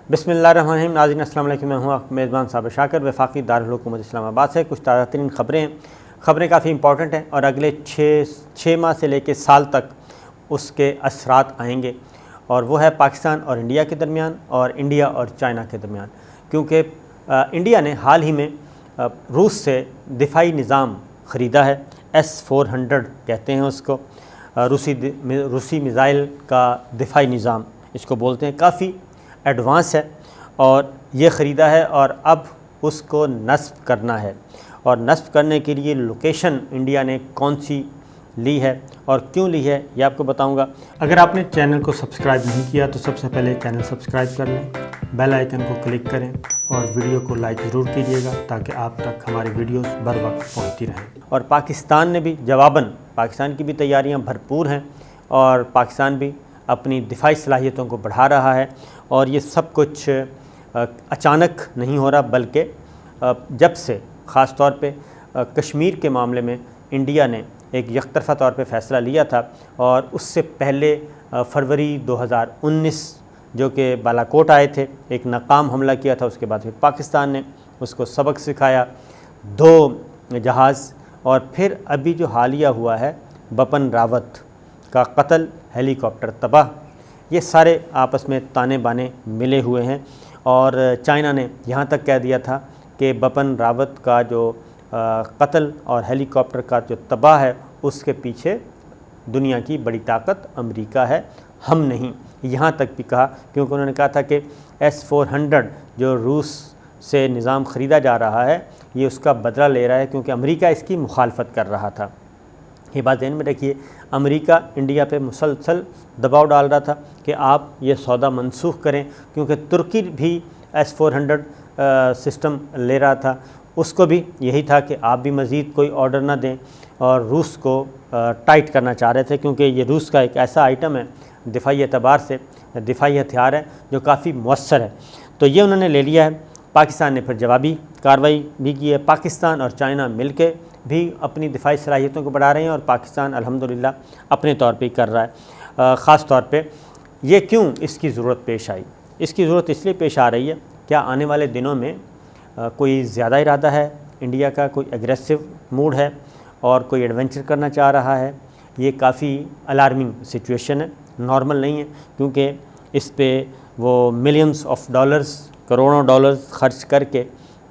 بسم اللہ الرحمن الرحیم۔ ناظرین السلام علیکم، میں ہوں میزبان صابر شاکر، وفاقی دارالحکومت اسلام آباد سے۔ کچھ تازہ ترین خبریں ہیں، خبریں کافی امپورٹنٹ ہیں اور اگلے 6 ماہ سے لے کے سال تک اس کے اثرات آئیں گے، اور وہ ہے پاکستان اور انڈیا کے درمیان اور انڈیا اور چائنا کے درمیان، کیونکہ انڈیا نے حال ہی میں روس سے دفاعی نظام خریدا ہے۔ S-400 کہتے ہیں اس کو، روسی میزائل کا دفاعی نظام اس کو بولتے ہیں، کافی ایڈوانس ہے اور یہ خریدا ہے اور اب اس کو نصب کرنا ہے، اور نصب کرنے کے لیے لوکیشن انڈیا نے کون سی لی ہے اور کیوں لی ہے یہ آپ کو بتاؤں گا۔ اگر آپ نے چینل کو سبسکرائب نہیں کیا تو سب سے پہلے چینل سبسکرائب کر لیں، بیل آئیکن کو کلک کریں اور ویڈیو کو لائک ضرور کیجیے گا تاکہ آپ تک ہماری ویڈیوز بر وقت پہنچتی رہیں۔ اور پاکستان نے بھی جواباً، پاکستان کی بھی تیاریاں بھرپور ہیں اور پاکستان بھی اپنی دفاعی صلاحیتوں کو بڑھا رہا ہے، اور یہ سب کچھ اچانک نہیں ہو رہا، بلکہ جب سے خاص طور پہ کشمیر کے معاملے میں انڈیا نے ایک یک طرفہ طور پہ فیصلہ لیا تھا، اور اس سے پہلے فروری 2019 جو کہ بالاکوٹ آئے تھے، ایک ناکام حملہ کیا تھا، اس کے بعد پھر پاکستان نے اس کو سبق سکھایا، 2 جہاز، اور پھر ابھی جو حالیہ ہوا ہے بپن راوت کا قتل، ہیلی کاپٹر تباہ، یہ سارے آپس میں تانے بانے ملے ہوئے ہیں۔ اور چائنا نے یہاں تک کہہ دیا تھا کہ بپن راوت کا جو قتل اور ہیلی کاپٹر کا جو تباہ ہے اس کے پیچھے دنیا کی بڑی طاقت امریکہ ہے، ہم نہیں، یہاں تک بھی کہا، کیونکہ انہوں نے کہا تھا کہ S-400 جو روس سے نظام خریدا جا رہا ہے یہ اس کا بدلہ لے رہا ہے، کیونکہ امریکہ اس کی مخالفت کر رہا تھا۔ یہ بات ذہن میں رکھیے، امریکہ انڈیا پہ مسلسل دباؤ ڈال رہا تھا کہ آپ یہ سودا منسوخ کریں، کیونکہ ترکی بھی S-400 سسٹم لے رہا تھا، اس کو بھی یہی تھا کہ آپ بھی مزید کوئی آرڈر نہ دیں، اور روس کو ٹائٹ کرنا چاہ رہے تھے، کیونکہ یہ روس کا ایک ایسا آئٹم ہے، دفاعی اعتبار سے دفاعی ہتھیار ہے جو کافی مؤثر ہے، تو یہ انہوں نے لے لیا ہے۔ پاکستان نے پھر جوابی کارروائی بھی کی ہے، پاکستان اور چائنا مل کے بھی اپنی دفاعی صلاحیتوں کو بڑھا رہے ہیں، اور پاکستان الحمدللہ اپنے طور پہ کر رہا ہے۔ خاص طور پہ یہ کیوں اس کی ضرورت پیش آئی؟ اس کی ضرورت اس لیے پیش آ رہی ہے، کیا آنے والے دنوں میں کوئی زیادہ ارادہ ہے انڈیا کا، کوئی ایگریسو موڈ ہے اور کوئی ایڈونچر کرنا چاہ رہا ہے؟ یہ کافی الارمنگ سچویشن ہے، نارمل نہیں ہے، کیونکہ اس پہ وہ ملینز آف ڈالرز، کروڑوں ڈالرز خرچ کر کے،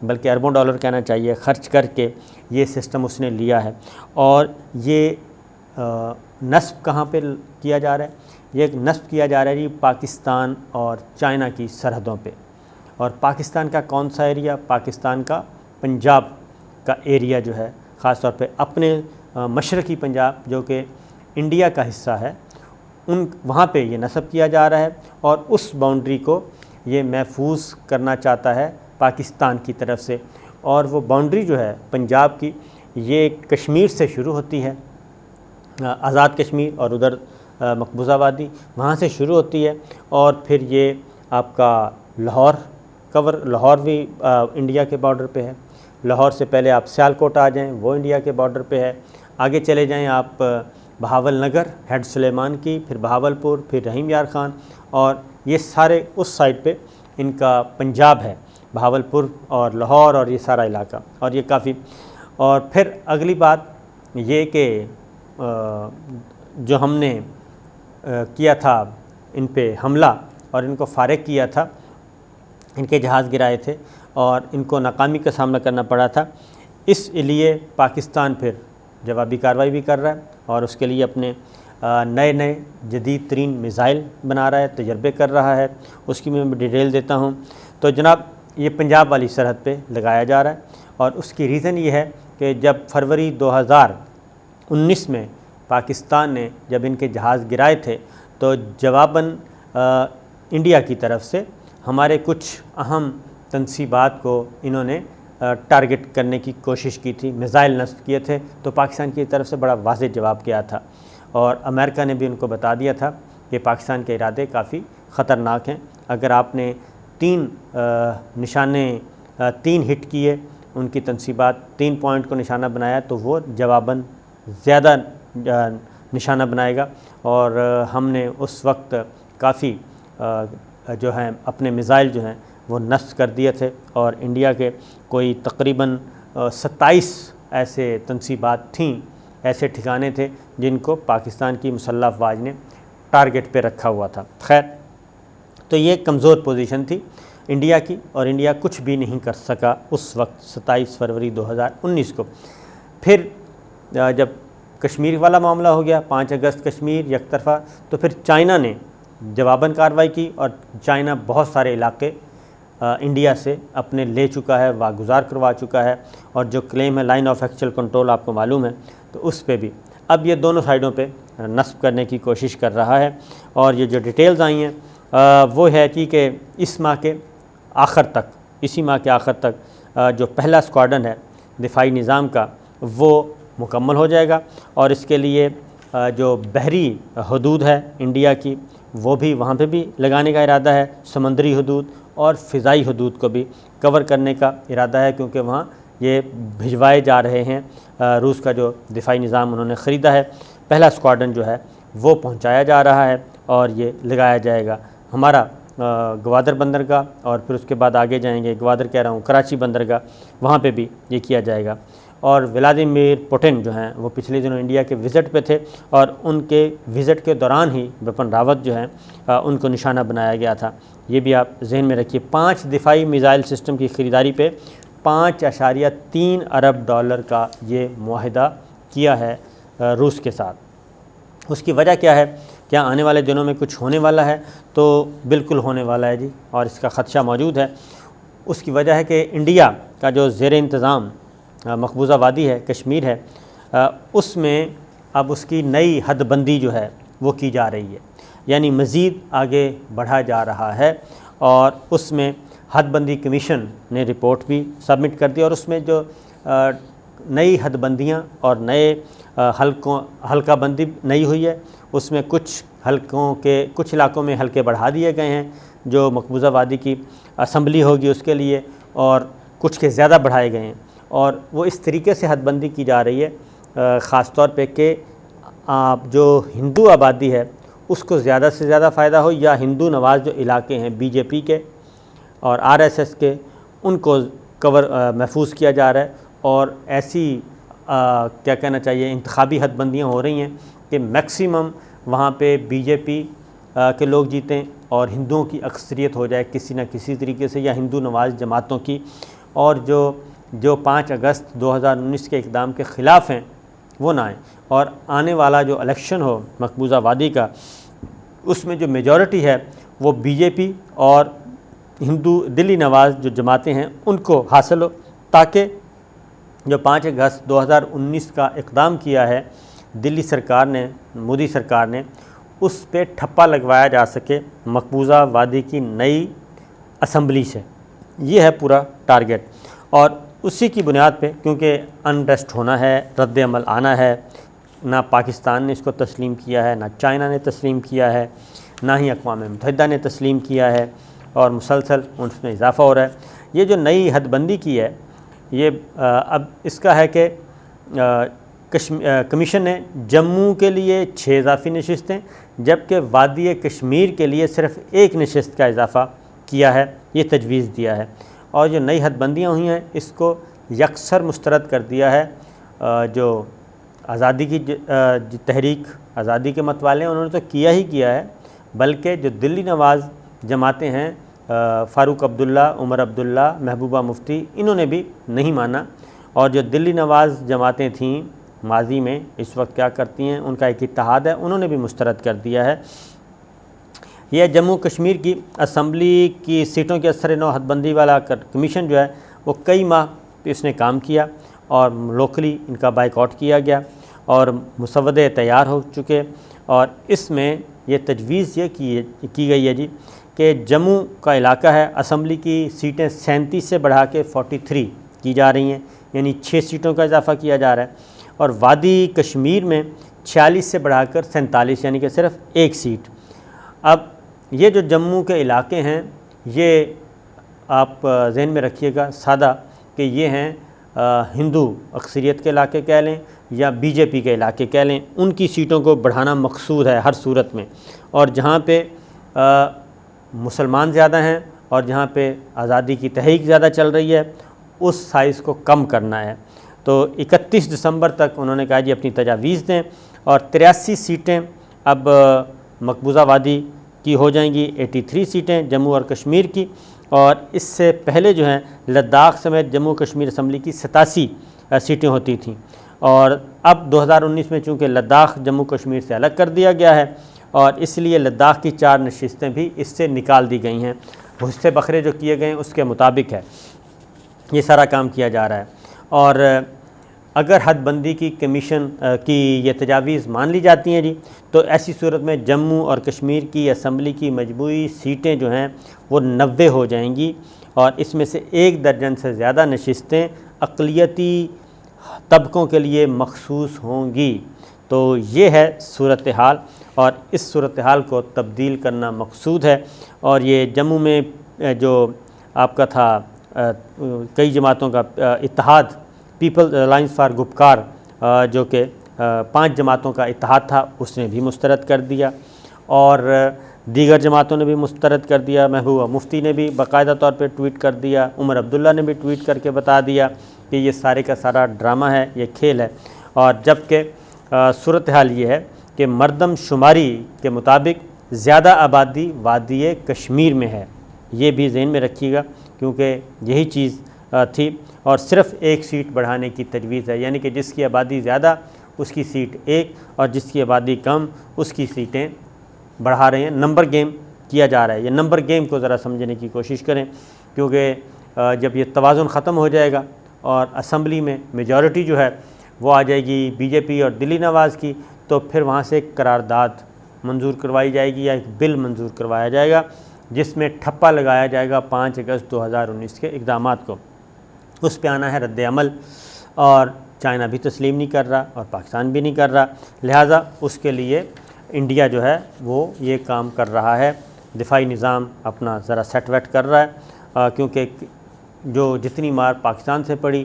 بلکہ اربوں ڈالر کہنا چاہیے، خرچ کر کے یہ سسٹم اس نے لیا ہے، اور یہ نصب کہاں پہ کیا جا رہا ہے؟ یہ نصب کیا جا رہا ہے پاکستان اور چائنا کی سرحدوں پہ، اور پاکستان کا کون سا ایریا؟ پاکستان کا پنجاب کا ایریا جو ہے، خاص طور پہ اپنے مشرقی پنجاب جو کہ انڈیا کا حصہ ہے، وہاں پہ یہ نصب کیا جا رہا ہے، اور اس باؤنڈری کو یہ محفوظ کرنا چاہتا ہے پاکستان کی طرف سے، اور وہ باؤنڈری جو ہے پنجاب کی، یہ کشمیر سے شروع ہوتی ہے، آزاد کشمیر، اور ادھر مقبوضہ وادی، وہاں سے شروع ہوتی ہے، اور پھر یہ آپ کا لاہور بھی انڈیا کے بارڈر پہ ہے، لاہور سے پہلے آپ سیالکوٹ آ جائیں، وہ انڈیا کے بارڈر پہ ہے، آگے چلے جائیں آپ بہاول نگر، ہیڈ سلیمان کی، پھر بہاولپور، پھر رحیم یار خان، اور یہ سارے اس سائڈ پہ ان کا پنجاب ہے، بہاولپور اور لاہور اور یہ سارا علاقہ، اور یہ کافی، اور پھر اگلی بات یہ کہ جو ہم نے کیا تھا ان پہ حملہ اور ان کو فارغ کیا تھا، ان کے جہاز گرائے تھے اور ان کو ناکامی کا سامنا کرنا پڑا تھا، اس لیے پاکستان پھر جوابی کارروائی بھی کر رہا ہے، اور اس کے لیے اپنے نئے جدید ترین میزائل بنا رہا ہے، تجربے کر رہا ہے، اس کی میں ڈیٹیل دیتا ہوں۔ تو جناب یہ پنجاب والی سرحد پہ لگایا جا رہا ہے، اور اس کی ریزن یہ ہے کہ جب فروری 2019 میں پاکستان نے جب ان کے جہاز گرائے تھے تو جواباً انڈیا کی طرف سے ہمارے کچھ اہم تنصیبات کو انہوں نے ٹارگٹ کرنے کی کوشش کی تھی، میزائل نصب کیے تھے، تو پاکستان کی طرف سے بڑا واضح جواب کیا تھا، اور امریکہ نے بھی ان کو بتا دیا تھا کہ پاکستان کے ارادے کافی خطرناک ہیں، اگر آپ نے 3 ہٹ کیے، ان کی تنصیبات 3 پوائنٹ کو نشانہ بنایا، تو وہ جواباً زیادہ نشانہ بنائے گا، اور ہم نے اس وقت کافی جو ہیں اپنے میزائل جو ہیں وہ نصب کر دیے تھے، اور انڈیا کے کوئی تقریباً 27 ایسے تنصیبات تھیں، ایسے ٹھکانے تھے جن کو پاکستان کی مسلح افواج نے ٹارگٹ پہ رکھا ہوا تھا۔ خیر، تو یہ کمزور پوزیشن تھی انڈیا کی، اور انڈیا کچھ بھی نہیں کر سکا اس وقت 27 فروری 2019 کو۔ پھر جب کشمیر والا معاملہ ہو گیا، 5 اگست کشمیر یک طرفہ، تو پھر چائنا نے جواباً کارروائی کی، اور چائنا بہت سارے علاقے انڈیا سے اپنے لے چکا ہے، واگزار کروا چکا ہے، اور جو کلیم ہے لائن آف ایکچوئل کنٹرول آپ کو معلوم ہے، تو اس پہ بھی اب یہ دونوں سائڈوں پہ نصب کرنے کی کوشش کر رہا ہے۔ اور یہ جو ڈیٹیلز آئی ہیں وہ ہے کہ اس ماہ کے آخر تک، اسی ماہ کے آخر تک جو پہلا اسکواڈن ہے دفاعی نظام کا وہ مکمل ہو جائے گا، اور اس کے لیے جو بحری حدود ہے انڈیا کی وہ بھی وہاں پہ بھی لگانے کا ارادہ ہے، سمندری حدود اور فضائی حدود کو بھی کور کرنے کا ارادہ ہے، کیونکہ وہاں یہ بھجوائے جا رہے ہیں۔ روس کا جو دفاعی نظام انہوں نے خریدا ہے، پہلا اسکواڈن جو ہے وہ پہنچایا جا رہا ہے، اور یہ لگایا جائے گا ہمارا گوادر بندرگاہ، اور پھر اس کے بعد آگے جائیں گے، گوادر کہہ رہا ہوں، کراچی بندرگاہ، وہاں پہ بھی یہ کیا جائے گا۔ اور ولادیمیر پوٹن جو ہیں وہ پچھلے دنوں انڈیا کے وزٹ پہ تھے، اور ان کے وزٹ کے دوران ہی بپن راوت جو ہیں ان کو نشانہ بنایا گیا تھا۔ یہ بھی آپ ذہن میں رکھیے، 5 دفاعی میزائل سسٹم کی خریداری پہ $5.3 ارب کا یہ معاہدہ کیا ہے روس کے ساتھ۔ اس کی وجہ کیا ہے؟ کیا آنے والے دنوں میں کچھ ہونے والا ہے؟ تو بالکل ہونے والا ہے جی، اور اس کا خدشہ موجود ہے۔ اس کی وجہ ہے کہ انڈیا کا جو زیر انتظام مقبوضہ وادی ہے، کشمیر ہے، اس میں اب اس کی نئی حد بندی جو ہے وہ کی جا رہی ہے، یعنی مزید آگے بڑھا جا رہا ہے، اور اس میں حد بندی کمیشن نے رپورٹ بھی سبمٹ کر دی، اور اس میں جو نئی حد بندیاں اور نئے حلقہ بندی نئی ہوئی ہے، اس میں کچھ علاقوں میں حلقے بڑھا دیے گئے ہیں جو مقبوضہ وادی کی اسمبلی ہوگی اس کے لیے، اور کچھ کے زیادہ بڑھائے گئے ہیں، اور وہ اس طریقے سے حد بندی کی جا رہی ہے خاص طور پہ کہ جو ہندو آبادی ہے اس کو زیادہ سے زیادہ فائدہ ہو، یا ہندو نواز جو علاقے ہیں بی جے پی کے اور RSS کے، ان کو محفوظ کیا جا رہا ہے۔ اور ایسی کیا کہنا چاہیے انتخابی حد بندیاں ہو رہی ہیں کہ میکسیمم وہاں پہ بی جے پی کے لوگ جیتیں، اور ہندوؤں کی اکثریت ہو جائے کسی نہ کسی طریقے سے، یا ہندو نواز جماعتوں کی، اور جو 5 اگست 2019 کے اقدام کے خلاف ہیں وہ نہ آئیں، اور آنے والا جو الیکشن ہو مقبوضہ وادی کا، اس میں جو میجورٹی ہے وہ بی جے پی اور ہندو دلی نواز جو جماعتیں ہیں ان کو حاصل ہو، تاکہ جو 5 اگست 2019 کا اقدام کیا ہے دلی سرکار نے، مودی سرکار نے، اس پہ ٹھپا لگوایا جا سکے مقبوضہ وادی کی نئی اسمبلی سے۔ یہ ہے پورا ٹارگٹ، اور اسی کی بنیاد پہ کیونکہ انریسٹ ہونا ہے، رد عمل آنا ہے، نہ پاکستان نے اس کو تسلیم کیا ہے، نہ چائنا نے تسلیم کیا ہے، نہ ہی اقوام متحدہ نے تسلیم کیا ہے، اور مسلسل اس میں اضافہ ہو رہا ہے۔ یہ جو نئی حد بندی کی ہے، یہ اب اس کا ہے کہ کمیشن نے جموں کے لیے 6 اضافی نشستیں، جبکہ وادی کشمیر کے لیے صرف 1 نشست کا اضافہ کیا ہے، یہ تجویز دیا ہے۔ اور جو نئی حد بندیاں ہوئی ہیں اس کو یکسر مسترد کر دیا ہے جو آزادی کی تحریک، آزادی کے متوالے ہیں، انہوں نے تو کیا ہے، بلکہ جو دلی نواز جماعتیں ہیں، فاروق عبداللہ، عمر عبداللہ، محبوبہ مفتی، انہوں نے بھی نہیں مانا، اور جو دلی نواز جماعتیں تھیں ماضی میں، اس وقت کیا کرتی ہیں، ان کا ایک اتحاد ہے، انہوں نے بھی مسترد کر دیا ہے۔ یہ جموں کشمیر کی اسمبلی کی سیٹوں کے اثر نو حد بندی والا کمیشن جو ہے وہ کئی ماہ پہ اس نے کام کیا، اور لوکلی ان کا بائیک آؤٹ کیا گیا، اور مسودے تیار ہو چکے، اور اس میں یہ تجویز یہ کی گئی ہے جی کہ جموں کا علاقہ ہے، اسمبلی کی سیٹیں 37 سے بڑھا کے 43 کی جا رہی ہیں، یعنی 6 سیٹوں کا اضافہ کیا جا رہا ہے، اور وادی کشمیر میں 46 سے بڑھا کر 47، یعنی کہ صرف 1 سیٹ۔ اب یہ جو جموں کے علاقے ہیں، یہ آپ ذہن میں رکھیے گا سادہ کہ یہ ہیں ہندو اکثریت کے علاقے کہہ لیں یا بی جے پی کے علاقے کہہ لیں، ان کی سیٹوں کو بڑھانا مقصود ہے ہر صورت میں، اور جہاں پہ مسلمان زیادہ ہیں اور جہاں پہ آزادی کی تحریک زیادہ چل رہی ہے اس سائز کو کم کرنا ہے۔ تو 31 دسمبر تک انہوں نے کہا جی اپنی تجاویز دیں، اور 83 سیٹیں اب مقبوضہ وادی کی ہو جائیں گی، 83 سیٹیں جموں اور کشمیر کی، اور اس سے پہلے جو ہیں لداخ سمیت جموں کشمیر اسمبلی کی 87 سیٹیں ہوتی تھیں، اور اب 2019 میں چونکہ لداخ جموں کشمیر سے الگ کر دیا گیا ہے اور اس لیے لداخ کی 4 نشستیں بھی اس سے نکال دی گئی ہیں، حصے بکھرے جو کیے گئے ہیں اس کے مطابق ہے یہ سارا کام کیا جا رہا ہے۔ اور اگر حد بندی کی کمیشن کی یہ تجاویز مان لی جاتی ہیں جی، تو ایسی صورت میں جموں اور کشمیر کی اسمبلی کی مجموعی سیٹیں جو ہیں وہ 90 ہو جائیں گی، اور اس میں سے 1 درجن سے زیادہ نشستیں اقلیتی طبقوں کے لیے مخصوص ہوں گی۔ تو یہ ہے صورتحال، اور اس صورتحال کو تبدیل کرنا مقصود ہے، اور یہ جموں میں جو آپ کا تھا کئی جماعتوں کا اتحاد، پیپل الائنس فار گپکار جو کہ 5 جماعتوں کا اتحاد تھا، اس نے بھی مسترد کر دیا، اور دیگر جماعتوں نے بھی مسترد کر دیا۔ محبوبہ مفتی نے بھی باقاعدہ طور پہ ٹویٹ کر دیا، عمر عبداللہ نے بھی ٹویٹ کر کے بتا دیا کہ یہ سارے کا سارا ڈرامہ ہے، یہ کھیل ہے، اور جبکہ صورتحال یہ ہے کہ مردم شماری کے مطابق زیادہ آبادی وادی کشمیر میں ہے، یہ بھی ذہن میں رکھیے گا کیونکہ یہی چیز تھی، اور صرف 1 سیٹ بڑھانے کی تجویز ہے، یعنی کہ جس کی آبادی زیادہ اس کی سیٹ 1 اور جس کی آبادی کم اس کی سیٹیں بڑھا رہے ہیں۔ نمبر گیم کیا جا رہا ہے، یہ نمبر گیم کو ذرا سمجھنے کی کوشش کریں، کیونکہ جب یہ توازن ختم ہو جائے گا اور اسمبلی میں میجورٹی جو ہے وہ آ جائے گی بی جے پی اور دلی نواز کی، تو پھر وہاں سے ایک قرارداد منظور کروائی جائے گی یا ایک بل منظور کروایا جائے گا جس میں ٹھپا لگایا جائے گا 5 اگست 2019 کے اقدامات کو۔ اس پہ آنا ہے رد عمل، اور چائنا بھی تسلیم نہیں کر رہا اور پاکستان بھی نہیں کر رہا، لہٰذا اس کے لیے انڈیا جو ہے وہ یہ کام کر رہا ہے، دفاعی نظام اپنا ذرا سیٹ ویٹ کر رہا ہے، کیونکہ جو جتنی مار پاکستان سے پڑی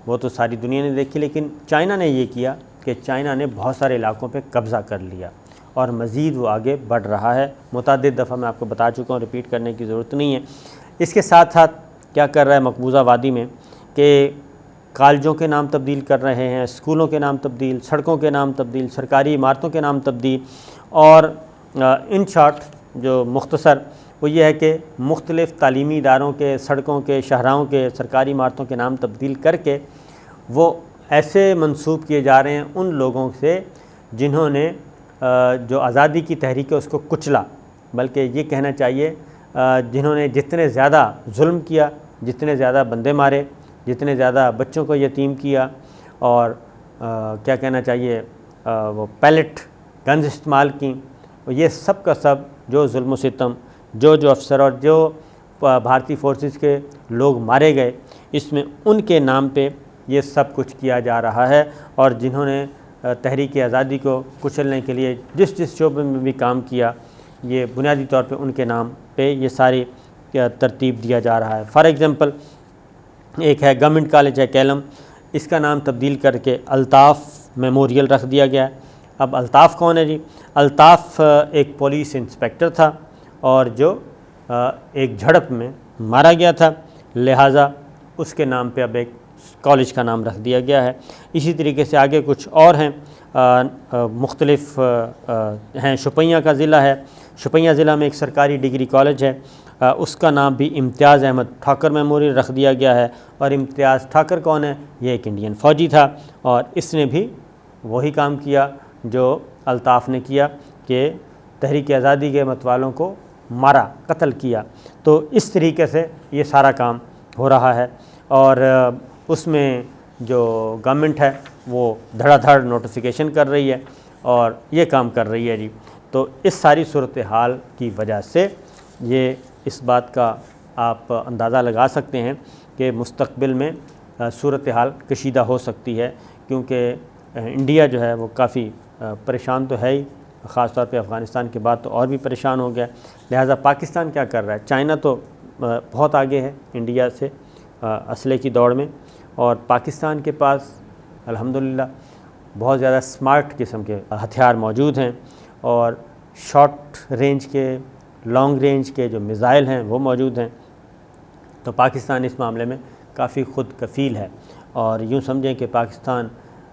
وہ تو ساری دنیا نے دیکھی، لیکن چائنا نے یہ کیا کہ چائنا نے بہت سارے علاقوں پہ قبضہ کر لیا اور مزید وہ آگے بڑھ رہا ہے۔ متعدد دفعہ میں آپ کو بتا چکا ہوں، ریپیٹ کرنے کی ضرورت نہیں ہے۔ اس کے ساتھ ساتھ کیا کر رہا ہے مقبوضہ وادی میں کہ کالجوں کے نام تبدیل کر رہے ہیں، اسکولوں کے نام تبدیل، سڑکوں کے نام تبدیل، سرکاری عمارتوں کے نام تبدیل، اور ان شارٹ جو مختصر وہ یہ ہے کہ مختلف تعلیمی اداروں کے، سڑکوں کے، شاہراہوں کے، سرکاری عمارتوں کے نام تبدیل کر کے وہ ایسے منسوب کیے جا رہے ہیں ان لوگوں سے جنہوں نے جو آزادی کی تحریک ہے اس کو کچلا، بلکہ یہ کہنا چاہیے جنہوں نے جتنے زیادہ ظلم کیا، جتنے زیادہ بندے مارے، جتنے زیادہ بچوں کو یتیم کیا، اور کیا کہنا چاہیے وہ پیلٹ گنز استعمال کی، یہ سب کا سب جو ظلم و ستم، جو افسر اور جو بھارتی فورسز کے لوگ مارے گئے، اس میں ان کے نام پہ یہ سب کچھ کیا جا رہا ہے، اور جنہوں نے تحریک آزادی کو کچلنے کے لیے جس شعبے میں بھی کام کیا، یہ بنیادی طور پہ ان کے نام پہ یہ ساری ترتیب دیا جا رہا ہے۔ فار ایگزامپل ایک ہے گورنمنٹ کالج ہے کیلم، اس کا نام تبدیل کر کے الطاف میموریل رکھ دیا گیا ہے۔ اب الطاف کون ہے جی؟ الطاف ایک پولیس انسپیکٹر تھا اور جو ایک جھڑپ میں مارا گیا تھا، لہٰذا اس کے نام پہ اب ایک کالج کا نام رکھ دیا گیا ہے۔ اسی طریقے سے آگے کچھ اور ہیں، مختلف ہیں۔ شوپیاں کا ضلع ہے، شوپیاں ضلع میں ایک سرکاری ڈگری کالج ہے، اس کا نام بھی امتیاز احمد ٹھاکر میموریل رکھ دیا گیا ہے۔ اور امتیاز ٹھاکر کون ہے؟ یہ ایک انڈین فوجی تھا، اور اس نے بھی وہی کام کیا جو الطاف نے کیا کہ تحریک آزادی کے متوالوں کو مارا، قتل کیا۔ تو اس طریقے سے یہ سارا کام ہو رہا ہے، اور اس میں جو گورنمنٹ ہے وہ دھڑا دھڑ نوٹیفیکیشن کر رہی ہے اور یہ کام کر رہی ہے جی۔ تو اس ساری صورتحال کی وجہ سے یہ اس بات کا آپ اندازہ لگا سکتے ہیں کہ مستقبل میں صورتحال کشیدہ ہو سکتی ہے، کیونکہ انڈیا جو ہے وہ کافی پریشان تو ہے ہی، خاص طور پہ افغانستان کے بعد تو اور بھی پریشان ہو گیا۔ لہٰذا پاکستان کیا کر رہا ہے؟ چائنا تو بہت آگے ہے انڈیا سے اسلحے کی دوڑ میں، اور پاکستان کے پاس الحمدللہ بہت زیادہ سمارٹ قسم کے ہتھیار موجود ہیں، اور شارٹ رینج کے، لانگ رینج کے جو میزائل ہیں وہ موجود ہیں۔ تو پاکستان اس معاملے میں کافی خود کفیل ہے، اور یوں سمجھیں کہ پاکستان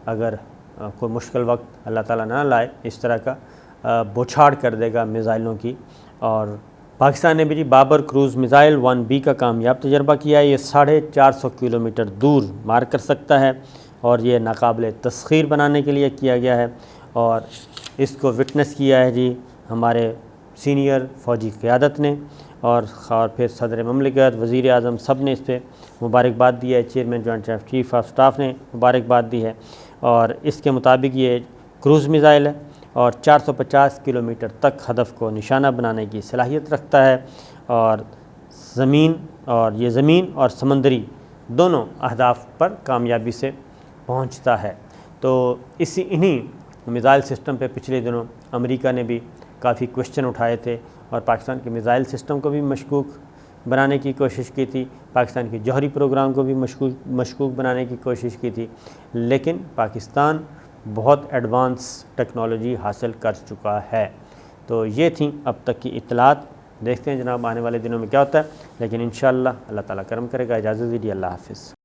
اگر کوئی مشکل وقت اللہ تعالیٰ نہ لائے اس طرح کا بوچھاڑ کر دے گا میزائلوں کی۔ اور پاکستان نے بھی جی بابر کروز میزائل 1B کا کامیاب تجربہ کیا ہے۔ یہ 450 کلومیٹر دور مار کر سکتا ہے، اور یہ ناقابل تسخیر بنانے کے لیے کیا گیا ہے، اور اس کو وٹنس کیا ہے جی ہمارے سینئر فوجی قیادت نے، اور پھر صدر مملکت، وزیر اعظم سب نے اس پہ مبارکباد دی ہے، chairman joint chief of staff نے مبارکباد دی ہے۔ اور اس کے مطابق یہ کروز میزائل ہے، اور 450 کلومیٹر تک ہدف کو نشانہ بنانے کی صلاحیت رکھتا ہے، اور یہ زمین اور سمندری دونوں اہداف پر کامیابی سے پہنچتا ہے۔ تو انہی میزائل سسٹم پہ پچھلے دنوں امریکہ نے بھی کافی کوشچن اٹھائے تھے، اور پاکستان کے میزائل سسٹم کو بھی مشکوک بنانے کی کوشش کی تھی، پاکستان کے جوہری پروگرام کو بھی مشکوک بنانے کی کوشش کی تھی، لیکن پاکستان بہت ایڈوانس ٹیکنالوجی حاصل کر چکا ہے۔ تو یہ تھیں اب تک کی اطلاعات، دیکھتے ہیں جناب آنے والے دنوں میں کیا ہوتا ہے، لیکن انشاءاللہ اللہ تعالیٰ کرم کرے گا۔ اجازت دیجیے، اللہ حافظ۔